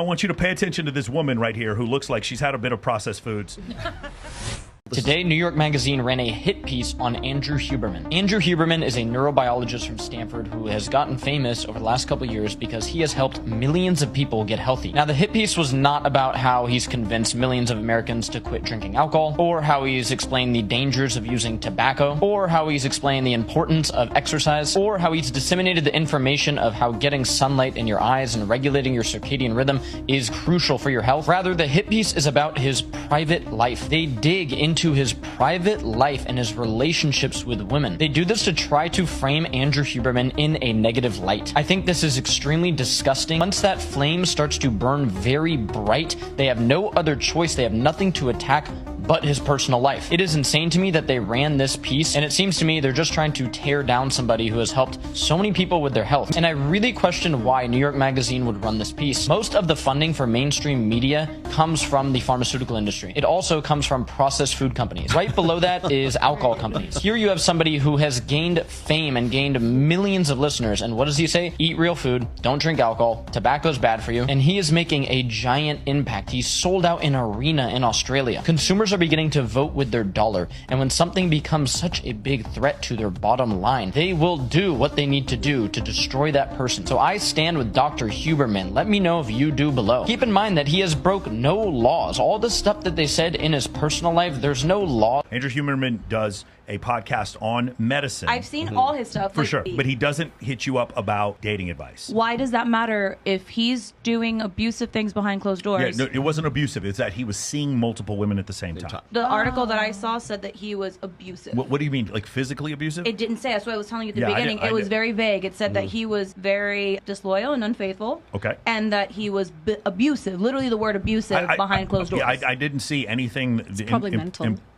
I want you to pay attention to this woman right here who looks like she's had a bit of processed foods. Today, New York Magazine ran a hit piece on Andrew Huberman. Andrew Huberman is a neurobiologist from Stanford who has gotten famous over the last couple of years because he has helped millions of people get healthy. Now, the hit piece was not about how he's convinced millions of Americans to quit drinking alcohol, or how he's explained the dangers of using tobacco, or how he's explained the importance of exercise, or how he's disseminated the information of how getting sunlight in your eyes and regulating your circadian rhythm is crucial for your health. Rather, the hit piece is about his private life. They dig into his private life and his relationships with women. They do this to try to frame Andrew Huberman in a negative light. I think this is extremely disgusting. Once that flame starts to burn very bright, they have no other choice. They have nothing to attack but his personal life. It is insane to me that they ran this piece, and it seems to me they're just trying to tear down somebody who has helped so many people with their health. And I really question why New York Magazine would run this piece. Most of the funding for mainstream media comes from the pharmaceutical industry. It also comes from processed food companies. Right below that is alcohol companies. Here you have somebody who has gained fame and gained millions of listeners, and what does he say? Eat real food, don't drink alcohol, tobacco's bad for you, and he is making a giant impact. He's sold out an arena in Australia. Consumers are beginning to vote with their dollar, and when something becomes such a big threat to their bottom line, they will do what they need to do to destroy that person. So I stand with Dr. Huberman. Let me know if you do below. Keep in mind that he has broke no laws. All the stuff that they said in his personal life, there's no law. Andrew Huberman does a podcast on medicine. I've seen all his stuff. For sure. But he doesn't hit you up about dating advice. Why does that matter if he's doing abusive things behind closed doors? Yeah, no, it wasn't abusive. It's that he was seeing multiple women at the same time. The article that I saw said that he was abusive. What do you mean? Like physically abusive? It didn't say. That's what I was telling you at the Yeah, beginning. It was very vague. It said that he was very disloyal and unfaithful. Okay. And that he was abusive. Literally the word abusive behind closed doors. I didn't see anything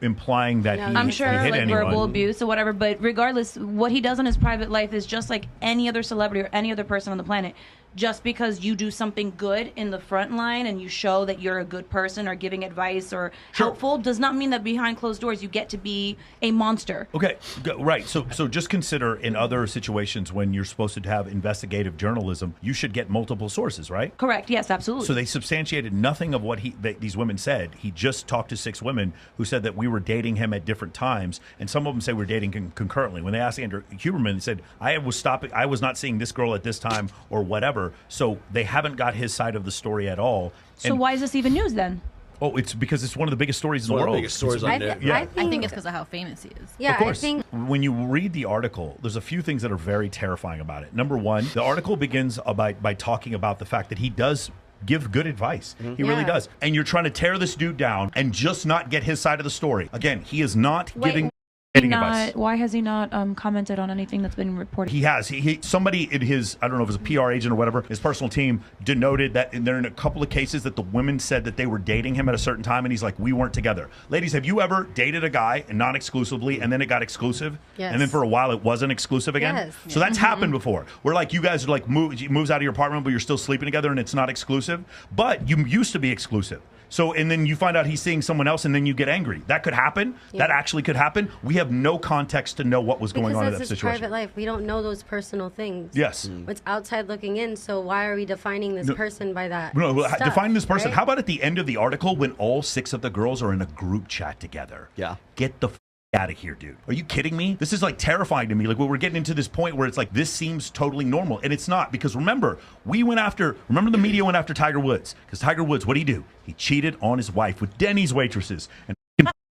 implying that he I'm sure hit like anyone. verbal abuse or whatever, but regardless, what he does in his private life is just like any other celebrity or any other person on the planet. Just because you do something good in the front line and you show that you're a good person or giving advice or helpful does not mean that behind closed doors you get to be a monster. Okay, right. So just consider in other situations when you're supposed to have investigative journalism, you should get multiple sources, right? Correct. Yes, absolutely. So they substantiated nothing of what these women said. He just talked to 6 women who said that we were dating him at different times, and some of them say we're dating concurrently. When they asked Andrew Huberman, they said, I was not seeing this girl at this time or whatever. So they haven't got his side of the story at all. So why is this even news then? Oh, it's because it's one of the biggest stories in the world. Biggest stories on there. Yeah. I think it's because of how famous he is. Yeah, of course. I think when you read the article, there's a few things that are very terrifying about it. Number one, the article begins by talking about the fact that he does give good advice. He really does. And you're trying to tear this dude down and just not get his side of the story. Again, he is not giving advice. Why has he not commented on anything that's been reported? He has. Somebody in his, I don't know if it was a PR agent or whatever, his personal team denoted that there in a couple of cases that the women said that they were dating him at a certain time, and he's like, we weren't together. Ladies, have you ever dated a guy and not exclusively, and then it got exclusive? Yes. And then for a while it wasn't exclusive again? Yes. So that's happened before. Where like you guys are like moves out of your apartment, but you're still sleeping together and it's not exclusive. But you used to be exclusive. So, and then you find out he's seeing someone else and then you get angry. That could happen. Yeah. That actually could happen. We have no context to know what was going on in that situation. Because that's his private life. We don't know those personal things. Yes. It's outside looking in, so why are we defining this person by that? No, stuff, defining this person. right? How about at the end of the article when all 6 of the girls are in a group chat together? Yeah. Get the out of here, dude. Are you kidding me? This is like terrifying to me. Like we're getting into this point where it's like this seems totally normal, and it's not, because remember the media went after Tiger Woods, because Tiger Woods, what did he do? He cheated on his wife with Denny's waitresses and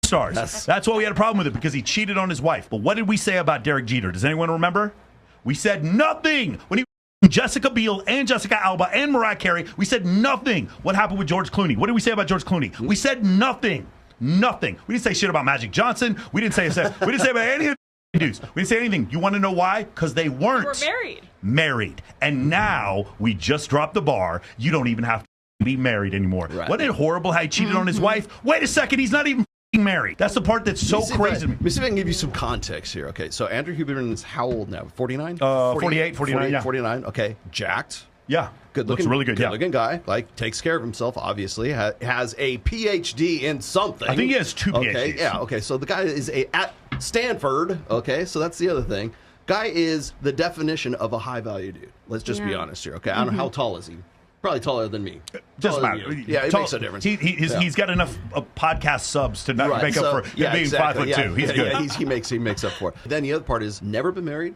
stars. That's why we had a problem with it, because he cheated on his wife. But what did we say about Derek Jeter? Does anyone remember? We said nothing when he Jessica Biel and Jessica Alba and Mariah Carey. We said nothing. What happened with George Clooney? What did we say about George Clooney? We said nothing. Nothing. We didn't say shit about Magic Johnson. We didn't say about any of the dudes. We didn't say anything. You want to know why? Because they weren't married. And now we just dropped the bar. You don't even have to be married anymore. Right. Wasn't it horrible how he cheated on his wife? Wait a second. He's not even married. That's the part that's so crazy to me. Let me see if I can give you some context here. Okay, so Andrew Huberman is how old now? 49? 48, 49, yeah. 49, okay. Jacked. Yeah. Good looking, looks really good. Good-looking guy. Like, takes care of himself, obviously. Has a PhD in something. I think he has 2 PhDs. Okay, yeah, okay. So the guy is at Stanford. Okay, so that's the other thing. Guy is the definition of a high-value dude. Let's just be honest here, okay? I don't know, how tall is he? Probably taller than me. Doesn't Taller matter. than you. Yeah, it makes a difference. He's got enough podcast subs to not make up for being exactly. 5'2". He's good. Yeah, he makes up for it. Then the other part is never been married.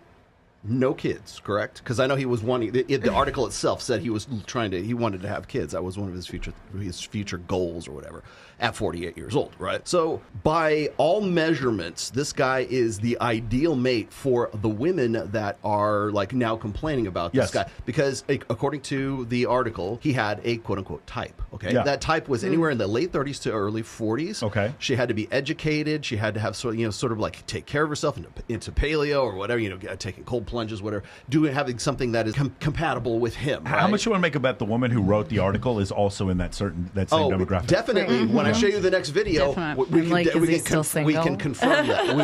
No kids, correct? Because I know he was wanting. The article itself said he wanted to have kids. That was one of his future goals or whatever. At 48 years old, right? So by all measurements, this guy is the ideal mate for the women that are like now complaining about this guy. Because according to the article, he had a quote unquote type. Okay, that type was anywhere in the late 30s to early 40s. Okay, she had to be educated. She had to have sort of like take care of herself into paleo or whatever. Taking cold plunges, whatever. Having something that is compatible with him. Right? How much you want to make about the woman who wrote the article is also in that same demographic? Definitely. When I show you the next video, we can confirm that. We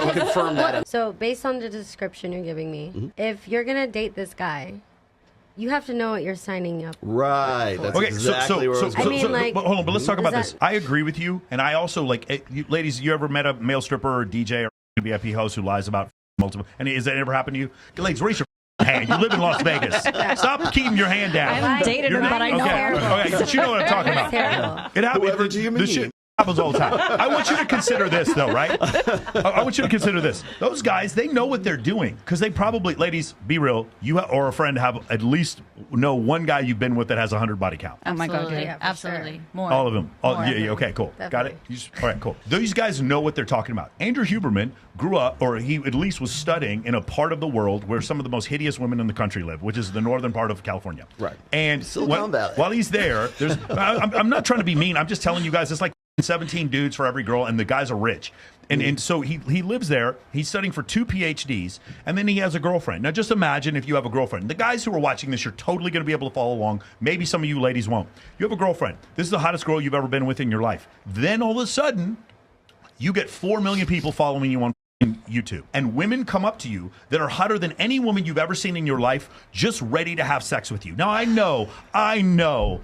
will confirm that. So based on the description you're giving me, if you're gonna date this guy, you have to know what you're signing up. Right. That's exactly where I was going. But hold on, but let's talk about this. I agree with you, and I also ladies. You ever met a male stripper or DJ or VIP host who lies about multiple? And has that ever happened to you? Ladies, raise your hand. You live in Las Vegas. Stop keeping your hand down. I haven't dated him, but I know. Okay, but you know what I'm talking about. It happens. Whoever do you mean? This shit happens all the time. I want you to consider this, though, right? I want you to consider this. Those guys, they know what they're doing because they probably, ladies, be real. You or a friend have at least know one guy you've been with that has 100 body count. Oh my God, Yeah, absolutely. Sure. More. All of them. More. Okay, cool. Definitely. Got it? All right, cool. These guys know what they're talking about. Andrew Huberman grew up, or he at least was studying in a part of the world where some of the most hideous women in the country live, which is the northern part of California. Right. And Silicon Valley. while he's there, I'm not trying to be mean. I'm just telling you guys, it's like 17 dudes for every girl, and the guys are rich. And so he lives there. He's studying for 2 PhDs, and then he has a girlfriend. Now, just imagine if you have a girlfriend. The guys who are watching this, you're totally going to be able to follow along. Maybe some of you ladies won't. You have a girlfriend. This is the hottest girl you've ever been with in your life. Then all of a sudden, you get 4 million people following you on YouTube. And women come up to you that are hotter than any woman you've ever seen in your life, just ready to have sex with you. Now, I know,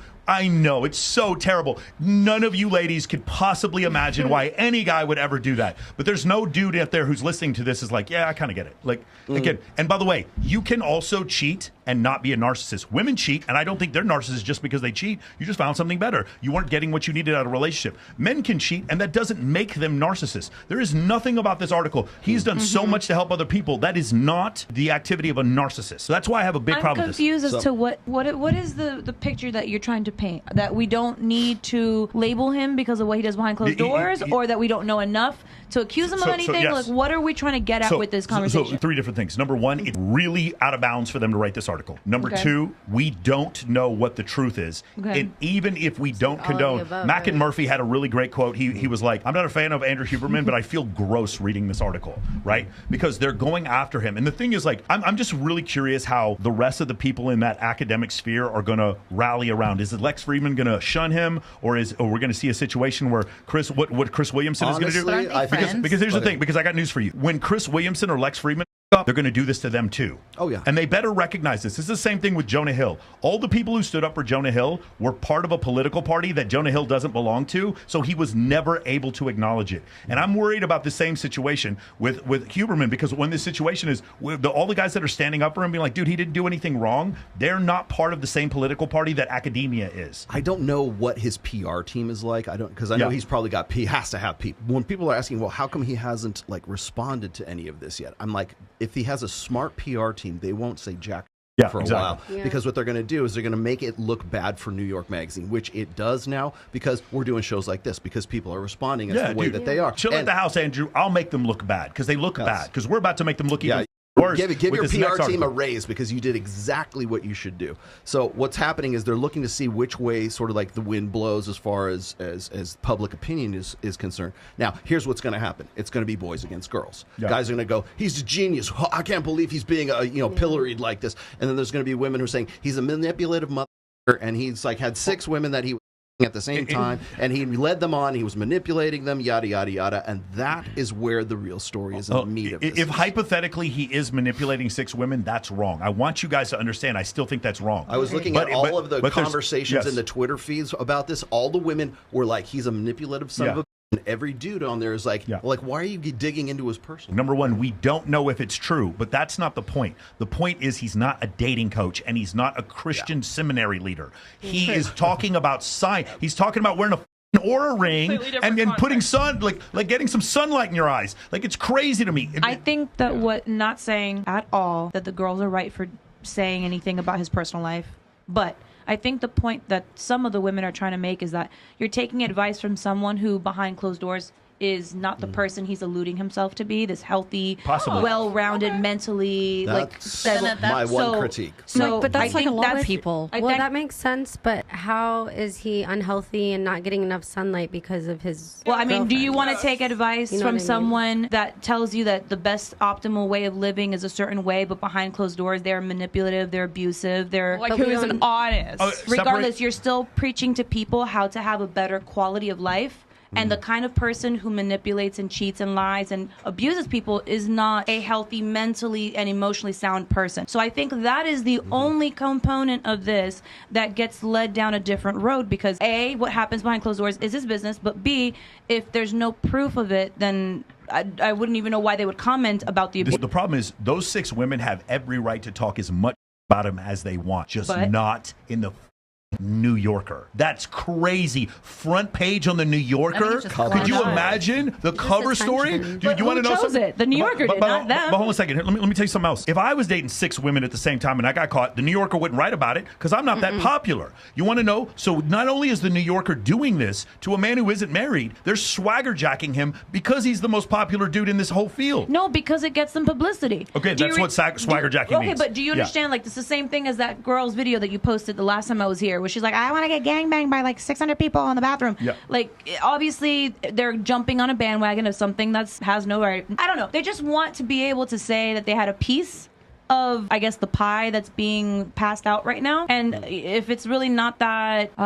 it's so terrible. None of you ladies could possibly imagine why any guy would ever do that. But there's no dude out there who's listening to this is like, yeah, I kind of get it. Like, again, and by the way, you can also cheat and not be a narcissist. Women cheat, and I don't think they're narcissists just because they cheat. You just found something better. You weren't getting what you needed out of a relationship. Men can cheat, and that doesn't make them narcissists. There is nothing about this article. He's done so much to help other people. That is not the activity of a narcissist. So that's why I have a big problem with this. I'm confused as to what is the picture that you're trying to paint? That we don't need to label him because of what he does behind closed doors, or that we don't know enough to accuse him of anything? Yes. Like, what are we trying to get at with this conversation? So 3 different things. Number 1, it's really out of bounds for them to write this article. Number 2, we don't know what the truth is. And even if we don't condone, Mac and Murphy had a really great quote. He was like, I'm not a fan of Andrew Huberman, but I feel gross reading this article, right? Because they're going after him. And the thing is, like, I'm just really curious how the rest of the people in that academic sphere are going to rally around. Is it Lex Friedman going to shun him, or we're going to see a situation where Chris Williamson is going to do? Because here's the thing, because I got news for you. When Chris Williamson or Lex Friedman up, they're going to do this to them too. Oh, yeah. And they better recognize this. This is the same thing with Jonah Hill. All the people who stood up for Jonah Hill were part of a political party that Jonah Hill doesn't belong to, so he was never able to acknowledge it. And I'm worried about the same situation with Huberman, because when this situation is, all the guys that are standing up for him being like, dude, he didn't do anything wrong, they're not part of the same political party that academia is. I don't know what his PR team is like. Because I know he's probably has to have people. When people are asking, well, how come he hasn't like responded to any of this yet? I'm like, if he has a smart PR team, they won't say jack for a while. Yeah. Because what they're going to do is they're going to make it look bad for New York Magazine, which it does now, because we're doing shows like this, because people are responding as the way that they are. Chill at the house, Andrew. I'll make them look bad, because they look bad, because we're about to make them look even worse. Give your PR team a raise, because you did exactly what you should do. So what's happening is they're looking to see which way sort of like the wind blows as far as public opinion is concerned. Now, here's what's going to happen. It's going to be boys against girls. Guys are going to go, he's a genius. I can't believe he's being pilloried like this. And then there's going to be women who are saying he's a manipulative mother, and he's like had 6 women that he at the same time, and he led them on, he was manipulating them, yada yada yada, and that is where the real story is in the meat of this. If hypothetically he is manipulating 6 women, that's wrong. I want you guys to understand, I still think that's wrong. I was looking at all of the conversations in the Twitter feeds about this. All the women were like, he's a manipulative son of a And every dude on there is like, why are you digging into his personal? Number one, we don't know if it's true, but that's not the point. The point is he's not a dating coach and he's not a Christian seminary leader. He is talking about science. He's talking about wearing a Oura ring and then putting like getting some sunlight in your eyes. Like, it's crazy to me. I think that not saying at all that the girls are right for saying anything about his personal life, but I think the point that some of the women are trying to make is that you're taking advice from someone who behind closed doors is not the person he's alluding himself to be, this healthy, well-rounded, mentally, that's my one critique. So, but that's like a lot of people. Well, that makes sense, but how is he unhealthy and not getting enough sunlight because of his Well, I mean, do you want to take advice from someone that tells you that the best optimal way of living is a certain way, but behind closed doors, they're manipulative, they're abusive, they're... Like, who isn't honest? Regardless, you're still preaching to people how to have a better quality of life. And the kind of person who manipulates and cheats and lies and abuses people is not a healthy, mentally and emotionally sound person. So I think that is the only component of this that gets led down a different road, because A, what happens behind closed doors is his business, but B, if there's no proof of it, then I wouldn't even know why they would comment about the abuse. The problem is those 6 women have every right to talk as much about him as they want, just not in the New Yorker. That's crazy. Front page on the New Yorker. Could you imagine the cover story? Do you want to know something? The New Yorker did, not them. But hold on a second. Let me tell you something else. If I was dating 6 women at the same time and I got caught, the New Yorker wouldn't write about it because I'm not that popular. You want to know? So not only is the New Yorker doing this to a man who isn't married, they're swagger jacking him because he's the most popular dude in this whole field. No, because it gets them publicity. Okay, that's what swagger jacking means. Okay, but do you understand? Like, it's the same thing as that girl's video that you posted the last time I was here, where she's like, I want to get gangbanged by like 600 people in the bathroom. Yeah. Like, obviously, they're jumping on a bandwagon of something that has no right. I don't know. They just want to be able to say that they had a piece of, I guess, the pie that's being passed out right now. And if it's really not that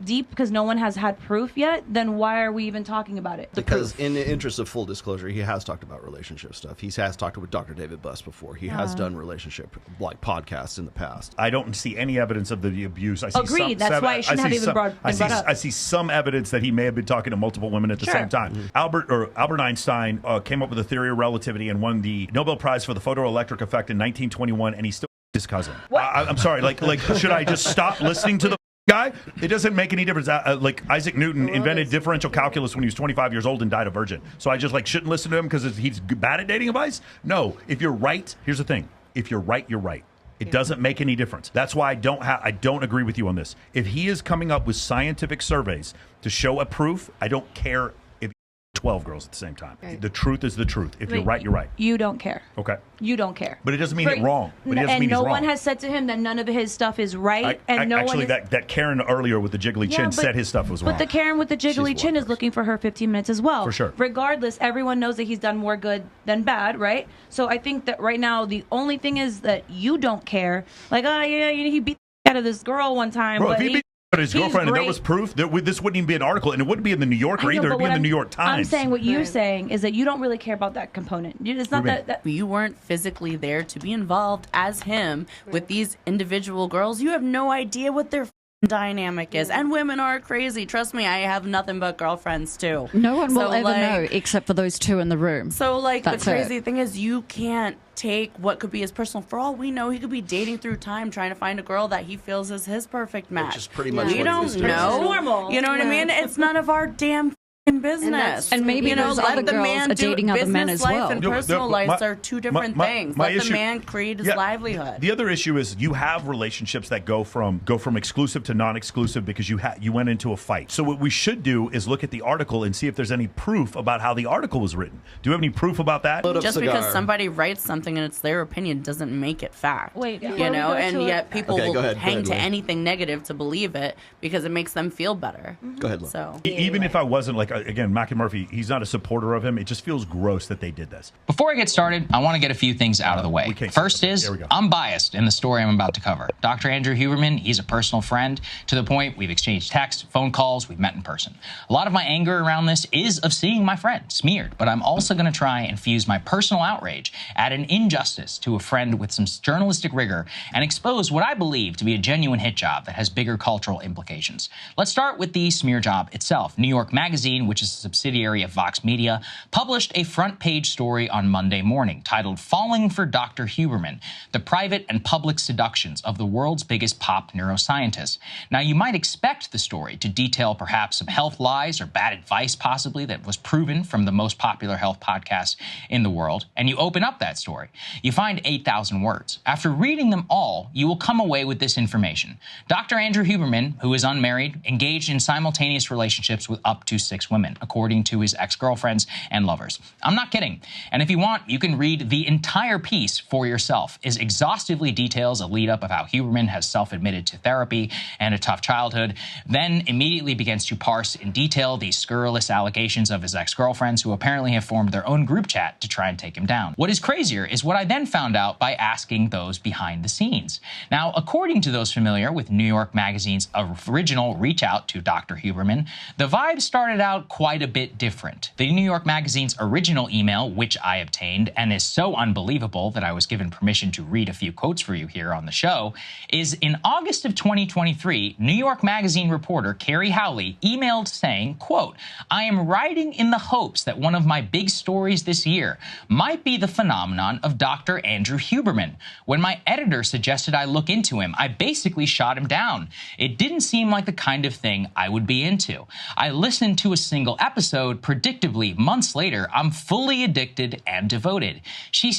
deep, because no one has had proof yet, then why are we even talking about it? Because in the interest of full disclosure, he has talked about relationship stuff. He has talked with Dr. David Buss before. He has done relationship podcasts in the past. I don't see any evidence of the abuse. I see Agreed. That's why it shouldn't have even brought up. I see some evidence that he may have been talking to multiple women at the same time. Albert Einstein came up with a theory of relativity and won the Nobel Prize for the photoelectric effect in 1921, and he's still his cousin. I'm sorry. Like, should I just stop listening to the guy? It doesn't make any difference. Like, Isaac Newton invented differential calculus when he was 25 years old and died a virgin. So I just shouldn't listen to him because he's bad at dating advice? No. If you're right, here's the thing. If you're right, you're right. It doesn't make any difference. That's why I don't agree with you on this. If he is coming up with scientific surveys to show a proof, I don't care if 12 girls at the same time. Right. The truth is the truth. If you're right, you're right. You don't care. Okay. You don't care. But it doesn't mean it's wrong. And no one has said to him that none of his stuff is right. That Karen earlier with the jiggly chin said his stuff was wrong. But the Karen with the jiggly chin is looking for her 15 minutes as well. For sure. Regardless, everyone knows that he's done more good than bad, right? So I think that right now the only thing is that you don't care. Like, he beat the out of this girl one time. Bro, but if he beat his girlfriend and there was proof, this wouldn't even be an article, and it wouldn't be in the New Yorker either. It'd be in the New York Times. I'm saying what you're saying is that you don't really care about that component. It's not that you weren't physically there to be involved as him with these individual girls. You have no idea what their dynamic is, and women are crazy. Trust me, I have nothing but girlfriends too. No one will ever know except for those 2 in the room. So the crazy thing is, you can't take what could be his personal. For all we know, he could be dating through time, trying to find a girl that he feels is his perfect match. Which is pretty much we don't know. Normal. You know what I mean? It's none of our damn business. And maybe those other girls are dating other men as well. Business life and personal life are 2 different things. Let the man create his livelihood. The other issue is you have relationships that go from exclusive to non-exclusive because you went into a fight. So what we should do is look at the article and see if there's any proof about how the article was written. Do you have any proof about that? Just because somebody writes something and it's their opinion doesn't make it fact. Wait, and yet people will hang to Wayne. anything negative to believe it because it makes them feel better. Go ahead, Lo. So even if I wasn't again, Mac and Murphy, he's not a supporter of him. It just feels gross that they did this. Before I get started, I want to get a few things out of the way. First is, I'm biased in the story I'm about to cover. Dr. Andrew Huberman, he's a personal friend to the point we've exchanged texts, phone calls, we've met in person. A lot of my anger around this is of seeing my friend smeared, but I'm also going to try and fuse my personal outrage at an injustice to a friend with some journalistic rigor and expose what I believe to be a genuine hit job that has bigger cultural implications. Let's start with the smear job itself. New York Magazine, which which is a subsidiary of Vox Media, published a front-page story on Monday morning titled "Falling for Dr. Huberman: The Private and Public Seductions of the World's Biggest Pop Neuroscientist." Now, you might expect the story to detail perhaps some health lies or bad advice possibly that was proven from the most popular health podcast in the world, and you open up that story. You find 8,000 words. After reading them all, you will come away with this information. Dr. Andrew Huberman, who is unmarried, engaged in simultaneous relationships with up to 6 women, according to his ex-girlfriends and lovers. I'm not kidding. And if you want, you can read the entire piece for yourself. It exhaustively details a lead-up of how Huberman has self-admitted to therapy and a tough childhood, then immediately begins to parse in detail these scurrilous allegations of his ex-girlfriends, who apparently have formed their own group chat to try and take him down. What is crazier is what I then found out by asking those behind the scenes. Now, according to those familiar with New York Magazine's original reach out to Dr. Huberman, the vibe started out quite a bit different. The New York Magazine's original email, which I obtained and is so unbelievable that I was given permission to read a few quotes for you here on the show, is in August of 2023, New York Magazine reporter Carrie Howley emailed saying, quote, "I am writing in the hopes that one of my big stories this year might be the phenomenon of Dr. Andrew Huberman. When my editor suggested I look into him, I basically shot him down. It didn't seem like the kind of thing I would be into. I listened to a single episode. Predictably, months later, I'm fully addicted and devoted." She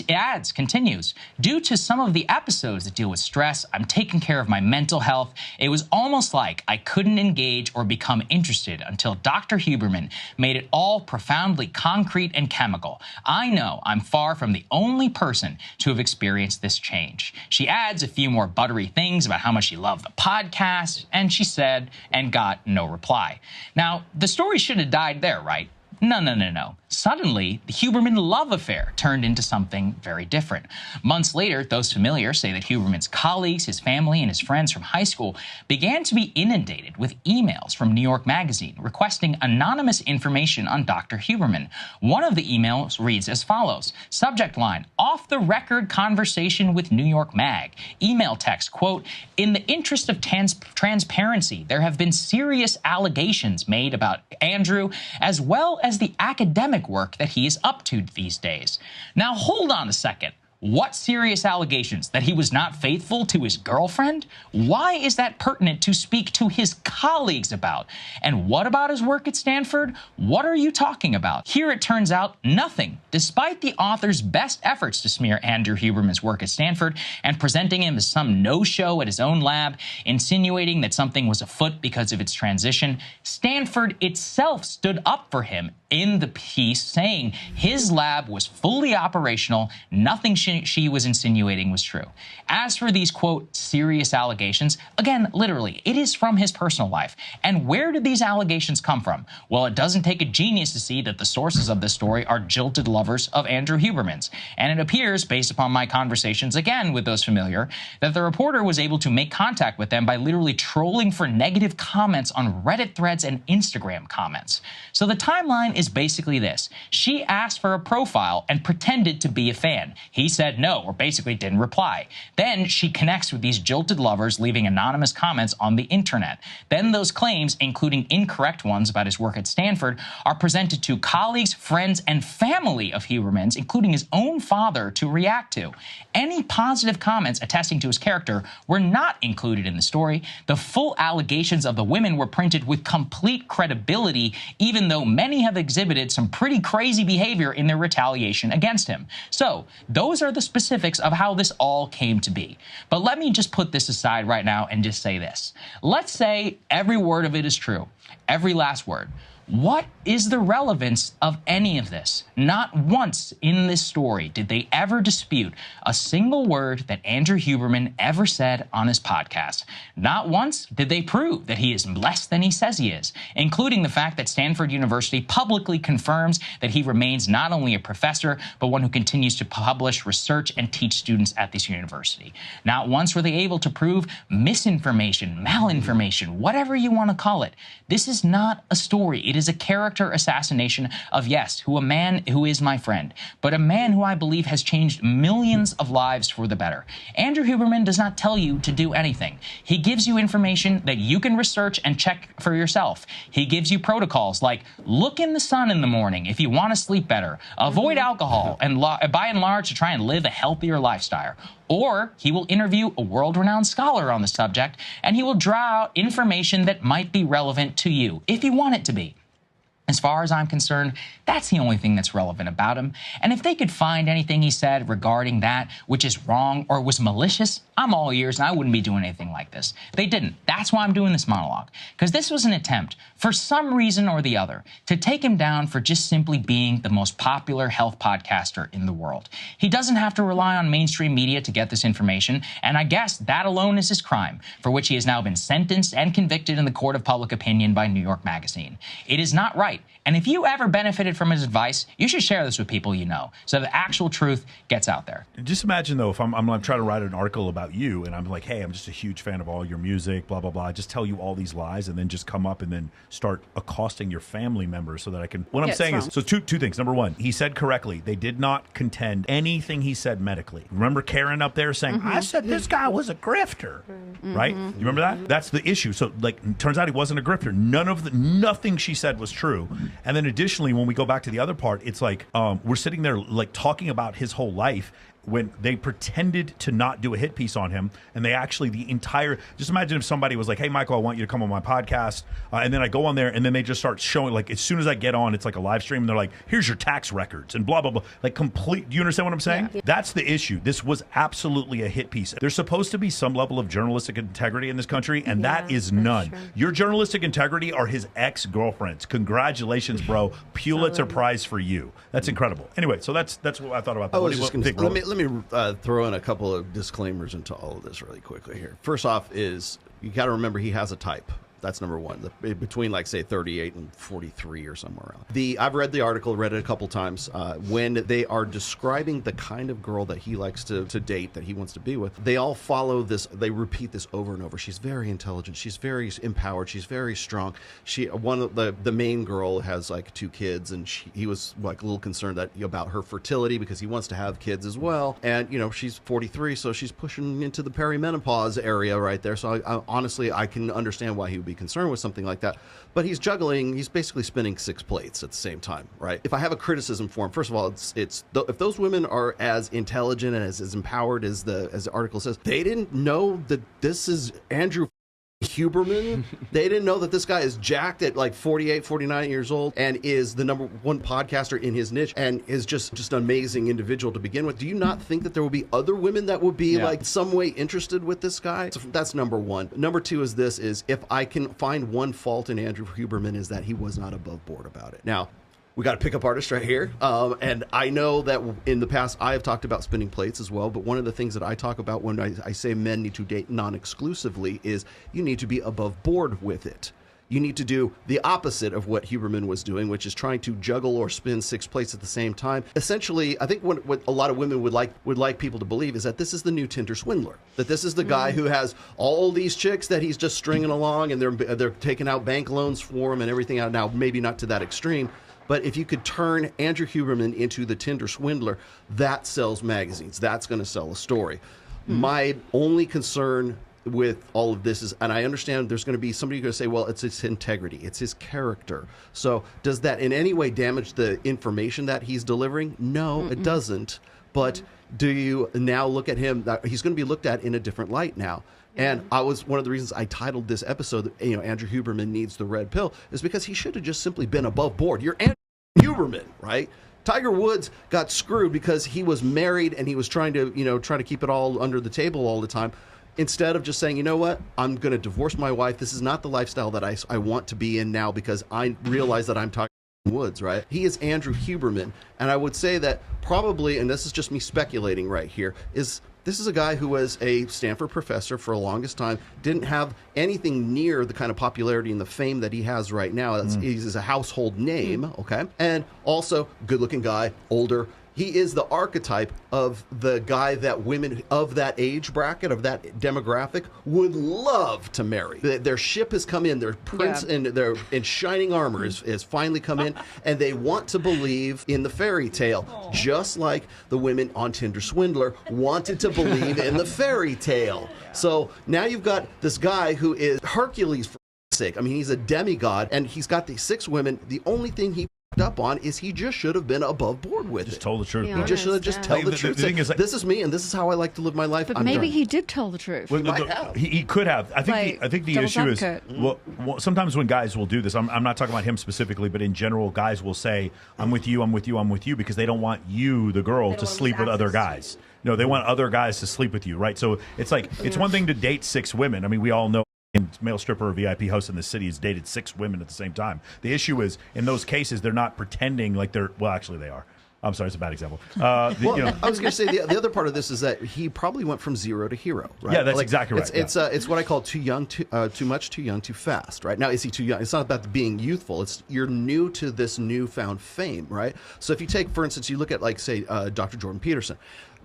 continues, "Due to some of the episodes that deal with stress, I'm taking care of my mental health. It was almost like I couldn't engage or become interested until Dr. Huberman made it all profoundly concrete and chemical. I know I'm far from the only person to have experienced this change." She adds a few more buttery things about how much she loved the podcast, and she said and got no reply. Now, the story should have died there, right? No. Suddenly, the Huberman love affair turned into something very different. Months later, those familiar say that Huberman's colleagues, his family, and his friends from high school began to be inundated with emails from New York Magazine requesting anonymous information on Dr. Huberman. One of the emails reads as follows. Subject line, "Off-the-record conversation with New York Mag." Email text, quote, "In the interest of transparency, there have been serious allegations made about Andrew as well as the academic work that he is up to these days." Now, hold on a second. What serious allegations? That he was not faithful to his girlfriend? Why is that pertinent to speak to his colleagues about? And what about his work at Stanford? What are you talking about? Here it turns out nothing, despite the author's best efforts to smear Andrew Huberman's work at Stanford and presenting him as some no-show at his own lab, insinuating that something was afoot because of its transition. Stanford itself stood up for him in the piece, saying his lab was fully operational, nothing she was insinuating was true. As for these, quote, serious allegations, again, literally, it is from his personal life. And where did these allegations come from? Well, it doesn't take a genius to see that the sources of this story are jilted lovers of Andrew Huberman's. And it appears, based upon my conversations, again, with those familiar, that the reporter was able to make contact with them by literally trolling for negative comments on Reddit threads and Instagram comments. So the timeline is basically this. She asked for a profile and pretended to be a fan. He said no, or basically didn't reply. Then she connects with these jilted lovers, leaving anonymous comments on the internet. Then those claims, including incorrect ones about his work at Stanford, are presented to colleagues, friends, and family of Huberman's, including his own father, to react to. Any positive comments attesting to his character were not included in the story. The full allegations of the women were printed with complete credibility, even though many have exhibited some pretty crazy behavior in their retaliation against him. So, those are the specifics of how this all came to be. But let me just put this aside right now and just say this. Let's say every word of it is true, every last word. What is the relevance of any of this? Not once in this story did they ever dispute a single word that Andrew Huberman ever said on his podcast. Not once did they prove that he is less than he says he is, including the fact that Stanford University publicly confirms that he remains not only a professor, but one who continues to publish research and teach students at this university. Not once were they able to prove misinformation, malinformation, whatever you want to call it. This is not a story. It It is a character assassination of, yes, a man who is my friend, but a man who I believe has changed millions of lives for the better. Andrew Huberman does not tell you to do anything. He gives you information that you can research and check for yourself. He gives you protocols like look in the sun in the morning if you want to sleep better, avoid alcohol, and by and large to try and live a healthier lifestyle. Or he will interview a world-renowned scholar on the subject, and he will draw out information that might be relevant to you, if you want it to be. As far as I'm concerned, that's the only thing that's relevant about him. And if they could find anything he said regarding that which is wrong or was malicious, I'm all ears and I wouldn't be doing anything like this. They didn't. That's why I'm doing this monologue. Because this was an attempt, for some reason or the other, to take him down for just simply being the most popular health podcaster in the world. He doesn't have to rely on mainstream media to get this information, and I guess that alone is his crime, for which he has now been sentenced and convicted in the court of public opinion by New York Magazine. It is not right. And if you ever benefited from his advice, you should share this with people you know, so the actual truth gets out there. Just imagine, though, if I'm trying to write an article about you, and I'm like, hey, I'm just a huge fan of all your music, blah, blah, blah. I just tell you all these lies, and then just come up and then start accosting your family members so that I can... What I'm saying is, so two things. Number one, he said correctly, they did not contend anything he said medically. Remember Karen up there saying, I said this guy was a grifter, right? You remember that? That's the issue. So, like, it turns out he wasn't a grifter. Nothing she said was true. And then additionally, when we go back to the other part, it's like we're sitting there like talking about his whole life when they pretended to not do a hit piece on him, and they actually just imagine if somebody was like, hey, Michael, I want you to come on my podcast, and then I go on there, and then they just start showing, like, as soon as I get on, it's like a live stream, and they're like, here's your tax records, and blah, blah, blah. Like, complete, do you understand what I'm saying? Yeah. That's the issue. This was absolutely a hit piece. There's supposed to be some level of journalistic integrity in this country, and that is none. Sure. Your journalistic integrity are his ex-girlfriends. Congratulations, bro. Pulitzer Prize for you. That's incredible. Anyway, so that's what I thought about that. Let me throw in a couple of disclaimers into all of this really quickly here. First off is you got to remember he has a type. That's number one. Between, like, say, 38 and 43 or somewhere around. I've read the article, read it a couple times. When they are describing the kind of girl that he likes to date, that he wants to be with, they all follow this. They repeat this over and over. She's very intelligent. She's very empowered. She's very strong. One of the main girl has like 2 kids, and he was like a little concerned about her fertility because he wants to have kids as well. And she's 43, so she's pushing into the perimenopause area right there. So honestly, I can understand why he would be concerned with something like that, but he's basically spinning 6 plates at the same time, right? If I have a criticism for him, first of all, it's if those women are as intelligent and as empowered as the article says, they didn't know that this is Andrew Huberman. They didn't know that this guy is jacked at like 48, 49 years old and is the number one podcaster in his niche and is just an amazing individual to begin with. Do you not think that there will be other women that would be like some way interested with this guy? So that's number one. Number two is if I can find one fault in Andrew Huberman is that he was not above board about it. Now, we got a pickup artist right here. And I know that in the past I have talked about spinning plates as well, but one of the things that I talk about when I say men need to date non-exclusively is you need to be above board with it. You need to do the opposite of what Huberman was doing, which is trying to juggle or spin 6 plates at the same time. Essentially, I think what a lot of women would like people to believe is that this is the new Tinder swindler, that this is the guy who has all these chicks that he's just stringing along, and they're taking out bank loans for him and everything out. Now, maybe not to that extreme, but if you could turn Andrew Huberman into the Tinder swindler, that sells magazines. That's going to sell a story. My only concern with all of this is, and I understand there's going to be somebody going to say, well, it's his integrity, it's his character. So does that in any way damage the information that he's delivering? No, it doesn't. But do you now look at him? He's going to be looked at in a different light now. And one of the reasons I titled this episode, Andrew Huberman needs the red pill, is because he should have just simply been above board. You're Andrew Huberman, right? Tiger Woods got screwed because he was married and he was trying to keep it all under the table all the time. Instead of just saying, you know what, I'm going to divorce my wife. This is not the lifestyle that I want to be in now because I realize that I'm Tiger Woods, right? He is Andrew Huberman. And I would say that probably, and this is just me speculating right here, this is a guy who was a Stanford professor for the longest time, didn't have anything near the kind of popularity and the fame that he has right now. He's a household name, okay? And also, good-looking guy, older. he is the archetype of the guy that women of that age bracket, of that demographic, would love to marry. Their ship has come in, their prince in shining armor has finally come in, and they want to believe in the fairy tale, just like the women on Tinder Swindler wanted to believe in the fairy tale. So now you've got this guy who is Hercules for sake. I mean, he's a demigod, and he's got these 6 women. The only thing he up on is he just should have been above board with just told the truth. He just should have just told the truth. The thing is, like, this is me, and this is how I like to live my life. But maybe he did tell the truth. Well, he could have. I think the issue is, well, sometimes when guys will do this, I'm not talking about him specifically, but in general, guys will say, I'm with you, I'm with you, I'm with you, because they don't want you, the girl, to sleep with other guys. No, they want other guys to sleep with you, right? So it's like, it's one thing to date 6 women. I mean, we all know male stripper or VIP host in the city has dated 6 women at the same time. The issue is, in those cases, they're not pretending like they're, well, actually they are. I'm sorry, it's a bad example. I was going to say the other part of this is that he probably went from 0 to hero, right? Yeah, that's exactly right. It's what I call too young, too much, too young, too fast, right? Now, is he too young? It's not about being youthful. It's you're new to this newfound fame, right? So if you take, for instance, you look at, like, say, Dr. Jordan Peterson.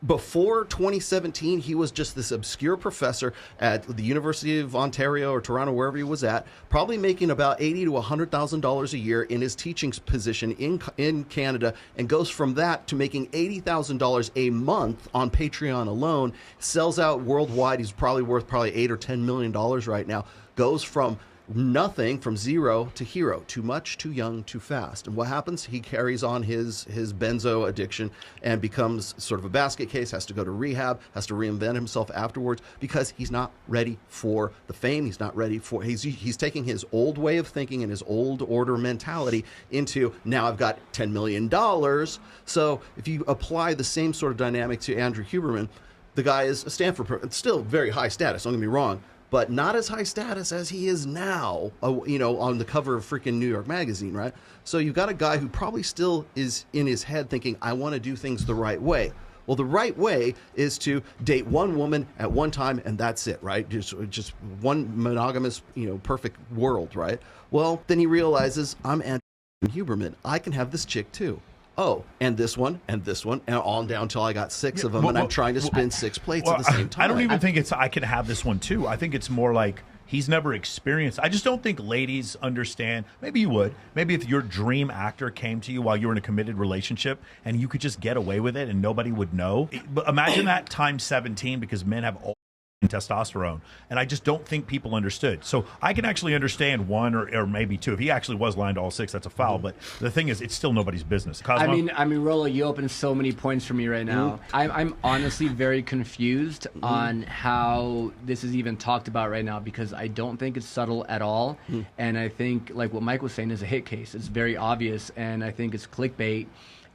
Before 2017, he was just this obscure professor at the University of Ontario or Toronto, wherever he was at, probably making about $80,000 to $100,000 a year in his teaching position in Canada, and goes from that to making $80,000 a month on Patreon alone. Sells out worldwide. He's probably worth $8 or $10 million right now. Goes from nothing, from 0 to hero. Too much, too young, too fast. And what happens? He carries on his benzo addiction and becomes sort of a basket case, has to go to rehab, has to reinvent himself afterwards, because he's not ready for the fame. He's not ready for, he's taking his old way of thinking and his old order mentality into, now I've got $10 million. So if you apply the same sort of dynamic to Andrew Huberman, the guy is a Stanford, it's still very high status, don't get me wrong, but not as high status as he is now, on the cover of freaking New York Magazine, right? So you've got a guy who probably still is in his head thinking, I want to do things the right way. Well, the right way is to date one woman at one time, and that's it, right? Just one monogamous, perfect world, right? Well, then he realizes, I'm Andrew Huberman. I can have this chick too. Oh, and this one, and on down till I got 6 of them, and I'm trying to spin 6 plates at the same time. I don't even think it's I can have this one too. I think it's more like he's never experienced. I just don't think ladies understand. Maybe you would. Maybe if your dream actor came to you while you were in a committed relationship and you could just get away with it and nobody would know. But imagine that times 17, because men have all testosterone, and I just don't think people understood. So I can actually understand 1 or maybe 2. If he actually was lying to all 6, that's a foul. But the thing is, it's still nobody's business. Cosmo? I mean, Rolo, you opened so many points for me right now. I'm honestly very confused on how this is even talked about right now, because I don't think it's subtle at all. And I think, like what Mike was saying, is a hit case. It's very obvious, and I think it's clickbait.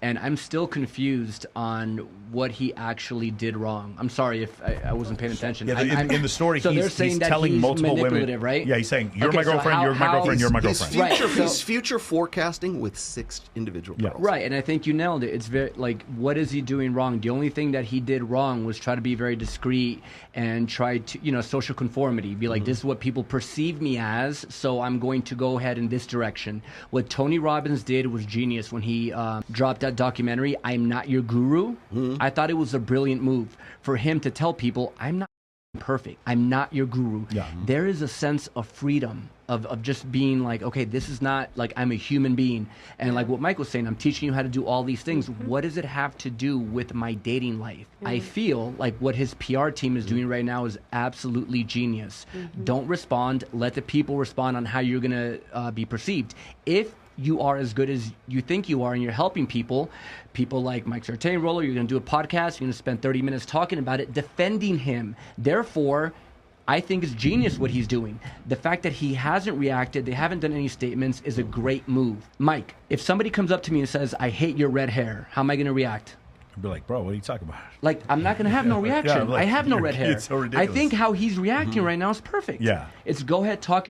And I'm still confused on what he actually did wrong. I'm sorry if I wasn't paying attention. Yeah, in the story, so he's telling multiple women, right? Yeah, he's saying, you're my girlfriend, you're my girlfriend, you're my girlfriend. He's future forecasting with 6 individual girls. Right, and I think you nailed it. It's very, like, what is he doing wrong? The only thing that he did wrong was try to be very discreet and try to, social conformity. Be like, this is what people perceive me as, so I'm going to go ahead in this direction. What Tony Robbins did was genius when he dropped that documentary, I'm Not Your Guru. I thought it was a brilliant move for him to tell people, I'm not perfect. I'm not your guru. There is a sense of freedom of just being like, okay, this is not like I'm a human being. And like what Mike was saying, I'm teaching you how to do all these things. What does it have to do with my dating life? I feel like what his PR team is doing right now is absolutely genius. Don't respond. Let the people respond on how you're going to be perceived. If you are as good as you think you are and you're helping people like Mike Sartain, Roller, you're going to do a podcast, you're going to spend 30 minutes talking about it, defending him. Therefore, I think it's genius what he's doing. The fact that he hasn't reacted, they haven't done any statements, is a great move. Mike, if somebody comes up to me and says, I hate your red hair, how am I going to react? I'd be like, bro, what are you talking about? Like, I'm not going to have no reaction. I have no red hair. It's so ridiculous. I think how he's reacting right now is perfect. Yeah. It's go ahead, talk.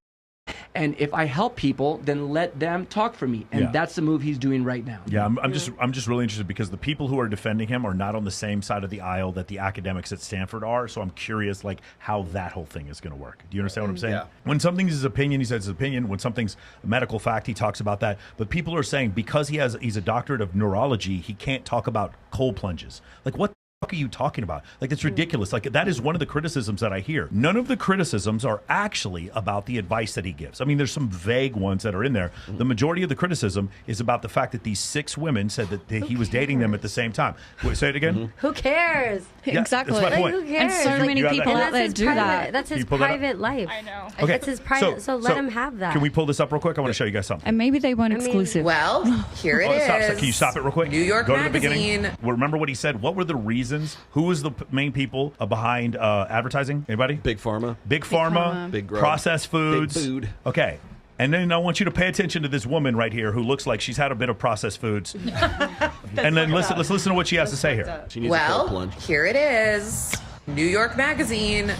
And if I help people, then let them talk for me. And that's the move he's doing right now. Yeah, I'm just really interested because the people who are defending him are not on the same side of the aisle that the academics at Stanford are. So I'm curious, like, how that whole thing is going to work. Do you understand what I'm saying? Yeah. When something's his opinion, he says his opinion. When something's a medical fact, he talks about that. But people are saying because he's a doctorate of neurology, he can't talk about cold plunges. Like, what the fuck are you talking about? Like, it's ridiculous. Like, that is one of the criticisms that I hear. None of the criticisms are actually about the advice that he gives. I mean, there's some vague ones that are in there. The majority of the criticism is about the fact that these 6 women said that he was dating them at the same time. Wait, say it again. Who cares? Yeah, Exactly. that's my point. Who cares? And so many people out there do that. That's his private life. I know. Okay, It's his private, so let him have that. Can we pull this up real quick? I want to show you guys something. And maybe they weren't exclusive. Well, here it is. Stop. Can you stop it real quick? New York Go Magazine. to the beginning. Well, remember what he said? What were the reasons? Who was the main people behind advertising? Anybody? Big Pharma. Big Pharma. Big grub. Processed foods. Big food. Okay. And then I want you to pay attention to this woman right here who looks like she's had a bit of processed foods. And then let's listen to what she has to say here. She needs a cold Well, plunge. here it is. New York Magazine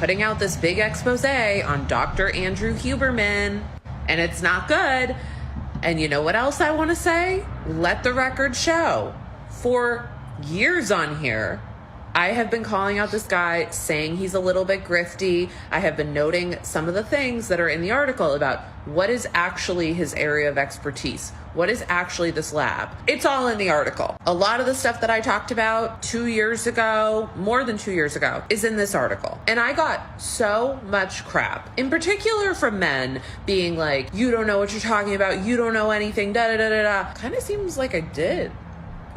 putting out this big expose on Dr. Andrew Huberman, and it's not good. And you know what else I want to say? Let the record show. For years on here, I have been calling out this guy, saying he's a little bit grifty. I have been noting some of the things that are in the article about what is actually his area of expertise. What is actually this lab? It's all in the article. A lot of the stuff that I talked about 2 years ago, more than 2 years ago, is in this article. And I got so much crap, in particular from men being like, you don't know what you're talking about. You don't know anything, da da da da da. Kind of seems like I did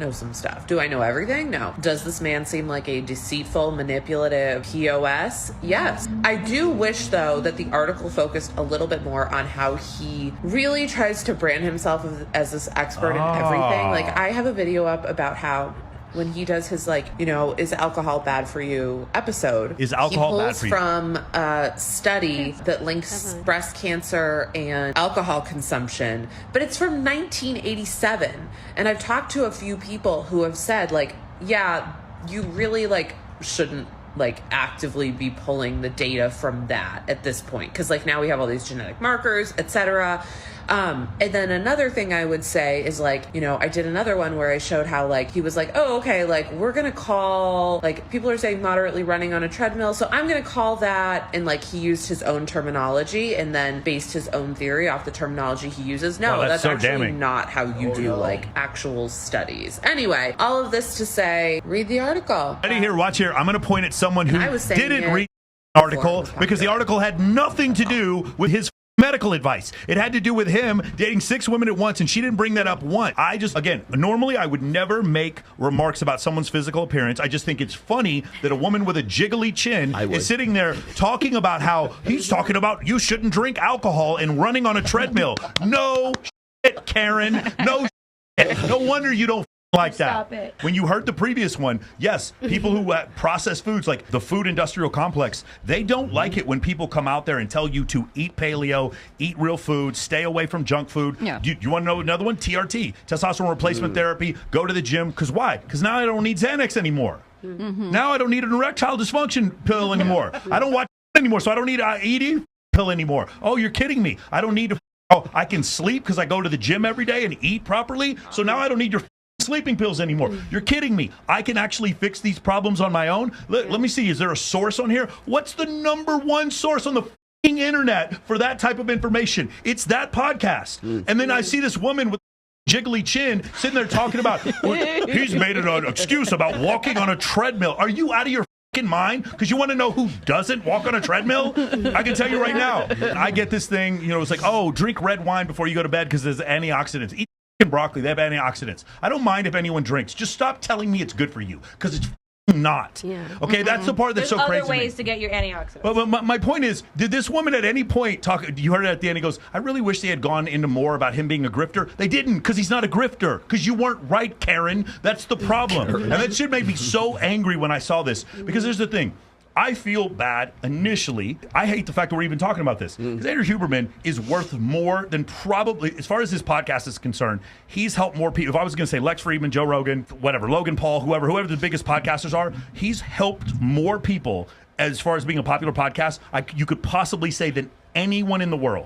know some stuff. Do I know everything? No. Does this man seem like a deceitful, manipulative POS? Yes. I do wish, though, that the article focused a little bit more on how he really tries to brand himself as this expert in everything. Like, I have a video up about how when he does his, like, you know, is alcohol bad for you episode. Is alcohol bad for you? He pulls from a study that links breast cancer and alcohol consumption, but it's from 1987. And I've talked to a few people who have said, like, yeah, you really, like, shouldn't, like, actively be pulling the data from that at this point. Because, like, now we have all these genetic markers, etc. And then another thing I would say is, like, you know, I did another one where I showed how, like, he was like, oh, okay, like, we're going to call, like, people are saying moderately running on a treadmill, so I'm going to call that, and, like, he used his own terminology and then based his own theory off the terminology he uses. No, wow, that's so actually damning. not how you do, like, actual studies. Anyway, all of this to say, read the article. Ready here, watch here. I'm going to point at someone who I was saying didn't it read the article before because the article had nothing to do with his medical advice. It had to do with him dating 6 women at once, and she didn't bring that up once. I just, again, normally I would never make remarks about someone's physical appearance. I just think it's funny that a woman with a jiggly chin is sitting there talking about how he's talking about you shouldn't drink alcohol and running on a treadmill. No shit, Karen. No shit. No wonder you don't like that. Stop it. When you heard the previous one, yes, people who process foods, like the food industrial complex, they don't like it when people come out there and tell you to eat paleo, eat real food, stay away from junk food. Yeah. You want to know another one? TRT, testosterone replacement therapy, go to the gym. Because why? Because now I don't need Xanax anymore. Now I don't need an erectile dysfunction pill anymore. I don't watch anymore, so I don't need an ED pill anymore. Oh, you're kidding me. I don't need to. Oh, I can sleep because I go to the gym every day and eat properly. So now I don't need your sleeping pills anymore. You're kidding me. I can actually fix these problems on my own. Let me see. Is there a source on here? What's the #1 source on the internet for that type of information? It's that podcast. And then I see this woman with jiggly chin sitting there talking about he's made it an excuse about walking on a treadmill. Are you out of your mind? Because you want to know who doesn't walk on a treadmill? I can tell you right now. I get this thing, you know, it's like, oh, drink red wine before you go to bed because there's antioxidants. Eat broccoli, they have antioxidants. I don't mind if anyone drinks. Just stop telling me it's good for you because it's not. Yeah. Okay, that's the part that's There's so crazy. other ways to get your antioxidants. But my point is, did this woman at any point talk? You heard it at the end. He goes, I really wish they had gone into more about him being a grifter. They didn't, because he's not a grifter. Because you weren't right, Karen. That's the problem. And that shit made me so angry when I saw this. Because here's the thing. I feel bad initially. I hate the fact that we're even talking about this. Because Andrew Huberman is worth more than probably, as far as his podcast is concerned, he's helped more people. If I was going to say Lex Friedman, Joe Rogan, whatever, Logan Paul, whoever the biggest podcasters are, he's helped more people as far as being a popular podcast, you could possibly say than anyone in the world.